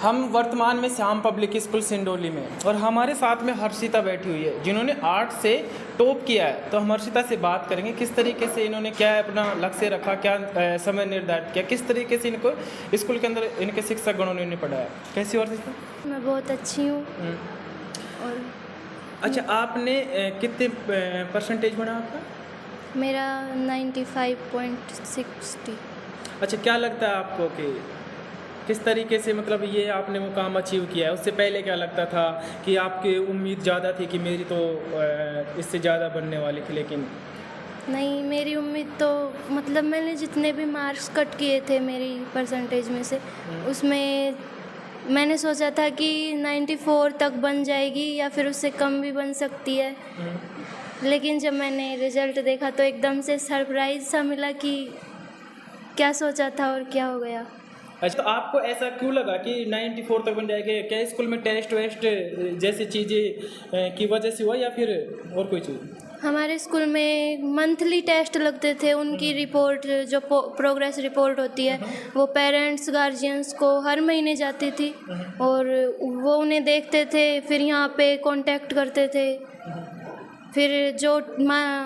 हम वर्तमान में श्याम पब्लिक स्कूल सिंडोली में, और हमारे साथ में हर्षिता बैठी हुई है जिन्होंने आर्ट से टॉप किया है। तो हम हर्षिता से बात करेंगे किस तरीके से इन्होंने क्या अपना लक्ष्य रखा, क्या समय निर्धारित किया, किस तरीके से इनको स्कूल के अंदर इनके शिक्षक गणों ने पढ़ाया। कैसी हो हर्षिता? मैं बहुत अच्छी हूँ। और अच्छा, आपने कितने परसेंटेज बना आपका? मेरा 95.60। अच्छा, क्या लगता है आपको कि किस तरीके से मतलब ये आपने मुकाम अचीव किया है? उससे पहले क्या लगता था कि आपकी उम्मीद ज़्यादा थी कि मेरी तो इससे ज़्यादा बनने वाली थी, लेकिन नहीं, मेरी उम्मीद तो मतलब मैंने जितने भी मार्क्स कट किए थे मेरी परसेंटेज में से, उसमें मैंने सोचा था कि 94 तक बन जाएगी या फिर उससे कम भी बन सकती है। लेकिन जब मैंने रिज़ल्ट देखा तो एकदम से सरप्राइज़ सा मिला कि क्या सोचा था और क्या हो गया। अच्छा, तो आपको ऐसा क्यों लगा कि 94 तक बन जाएगी? क्या स्कूल में टेस्ट वेस्ट जैसी चीज़ें की वजह से हुआ या फिर और कोई चीज़? हमारे स्कूल में मंथली टेस्ट लगते थे, उनकी रिपोर्ट जो प्रोग्रेस रिपोर्ट होती है वो पेरेंट्स गार्जियंस को हर महीने जाती थी और वो उन्हें देखते थे, फिर यहाँ पे कांटेक्ट करते थे। फिर जो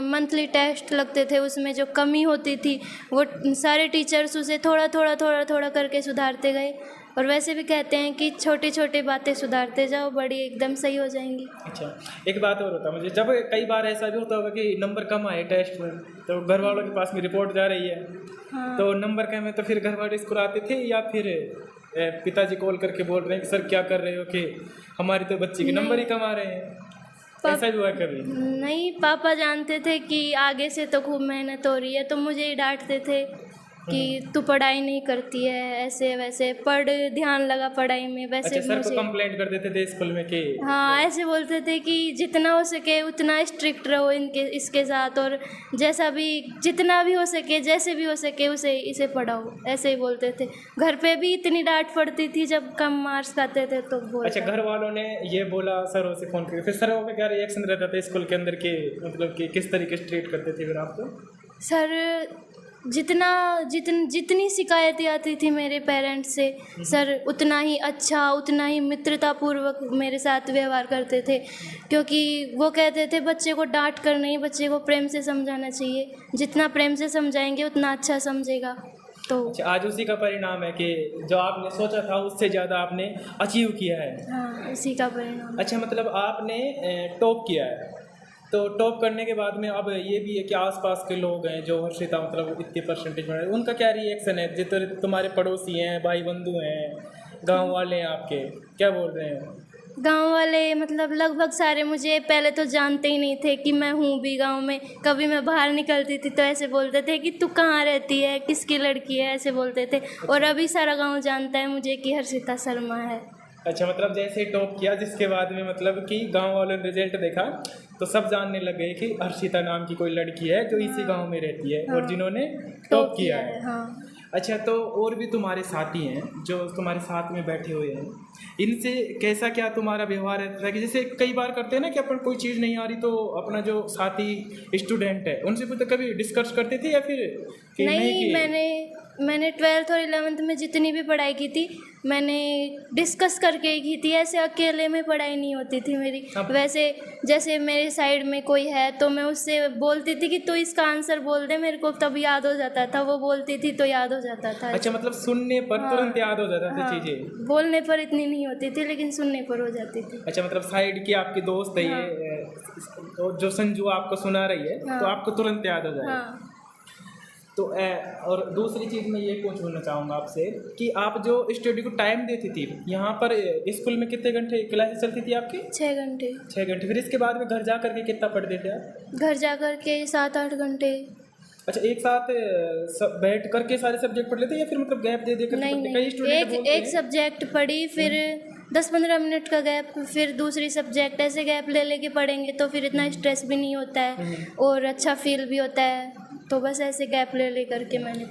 मंथली टेस्ट लगते थे उसमें जो कमी होती थी वो सारे टीचर्स उसे थोड़ा थोड़ा करके सुधारते गए। और वैसे भी कहते हैं कि छोटी छोटी बातें सुधारते जाओ, बड़ी एकदम सही हो जाएंगी। अच्छा, एक बात और होता है मुझे, जब कई बार ऐसा भी होता होगा कि नंबर कम आए टेस्ट में, तो घर वालों के पास में रिपोर्ट जा रही है, हाँ। तो नंबर कम है तो फिर घर वाले स्कूल आते थे या फिर पिताजी कॉल करके बोल रहे हैं कि सर क्या कर रहे हो कि हमारी तो बच्ची के नंबर ही कम आ रहे हैं? ऐसा भी हुआ कभी? नहीं, पापा जानते थे कि आगे से तो खूब मेहनत हो रही है, तो मुझे ही डांटते थे कि तू पढ़ाई नहीं करती है, ऐसे वैसे पढ़, ध्यान लगा पढ़ाई में। वैसे अच्छा, सर को मुझे कंप्लेंट कर देते थे स्कूल में कि हाँ, ऐसे बोलते थे कि जितना हो सके उतना स्ट्रिक्ट रहो इसके साथ, और जैसा भी जितना भी हो सके जैसे भी हो सके इसे पढ़ाओ, ऐसे ही बोलते थे। घर पे भी इतनी डांट पड़ती थी जब कम मार्क्स आते थे तो बोलते। अच्छा, घर वालों ने ये बोला सरों से फ़ोन करके, फिर सरों का क्या रिएक्शन रहता था स्कूल के अंदर के, मतलब कि किस तरीके से ट्रीट करते थे फिर आपको? सर जितनी शिकायतें आती थी मेरे पेरेंट्स से, सर उतना ही अच्छा, उतना ही मित्रतापूर्वक मेरे साथ व्यवहार करते थे, क्योंकि वो कहते थे बच्चे को डांट कर नहीं, बच्चे को प्रेम से समझाना चाहिए, जितना प्रेम से समझाएंगे उतना अच्छा समझेगा। तो अच्छा, आज उसी का परिणाम है कि जो आपने सोचा था उससे ज़्यादा आपने अचीव किया है। हाँ, उसी का परिणाम। अच्छा, मतलब आपने टॉप किया है, तो टॉप करने के बाद में अब ये भी है कि आसपास के लोग हैं जो हर्षिता मतलब इतने परसेंटेज बनाए, उनका क्या रिएक्शन है? जितने तुम्हारे पड़ोसी हैं, भाई बंधु हैं, गांव वाले हैं आपके, क्या बोल रहे हैं? गांव वाले मतलब लगभग सारे मुझे पहले तो जानते ही नहीं थे कि मैं हूँ भी गांव में। कभी मैं बाहर निकलती थी तो ऐसे बोलते थे कि तू कहाँ रहती है, किसकी लड़की है, ऐसे बोलते थे। और अभी सारा गांव जानता है मुझे कि हर्षिता शर्मा है। अच्छा, मतलब जैसे ही टॉप किया जिसके बाद में मतलब कि गांव वालों ने रिजल्ट देखा तो सब जानने लग गए कि हर्षिता नाम की कोई लड़की है जो इसी गांव में रहती है और जिन्होंने टॉप किया है। हाँ। अच्छा, तो और भी तुम्हारे साथी हैं जो तुम्हारे साथ में बैठे हुए हैं, इनसे कैसा क्या तुम्हारा व्यवहार रहता है? कि जैसे कई बार करते हैं ना कि अपन कोई चीज़ नहीं आ रही तो अपना जो साथी स्टूडेंट है उनसे कुछ कभी डिस्कस करते थे या फिर कि नहीं, मैंने 12th और 11th में जितनी भी पढ़ाई की थी मैंने डिस्कस करके ही की थी, ऐसे अकेले में पढ़ाई नहीं होती थी मेरी। वैसे जैसे मेरे साइड में कोई है तो मैं उससे बोलती थी कि तू इसका आंसर बोल दे, मेरे को तब याद हो जाता था, वो बोलती थी तो याद हो जाता था। अच्छा, मतलब सुनने पर तुरंत याद हो जाता था चीज़ें? बोलने पर इतनी नहीं होती थी लेकिन सुनने पर हो जाती थी। अच्छा, मतलब साइड की आपकी दोस्त है ये जो संजू आपको सुना रही है तो आपको तुरंत याद हो जाए। हाँ। तो और दूसरी चीज़ मैं ये पूछना चाहूँगा आपसे कि आप जो स्टडी को टाइम देती थी यहाँ पर स्कूल में कितने घंटे क्लासेस चलती थी आपकी? 6 घंटे। 6 घंटे। फिर इसके बाद में घर जा करके कितना पढ़ते थे आप? घर जा कर के 7-8 घंटे। अच्छा, एक साथ सब बैठ करके सारे सब्जेक्ट पढ़ लेते या फिर मतलब गैप दे कर? नहीं, एक सब्जेक्ट पढ़ी, फिर 10-15 मिनट का गैप, फिर दूसरी सब्जेक्ट, ऐसे गैप ले लेके पढ़ेंगे तो फिर इतना स्ट्रेस भी नहीं होता है और अच्छा फील भी होता है। तो बस ऐसे गैप ले करके मैंने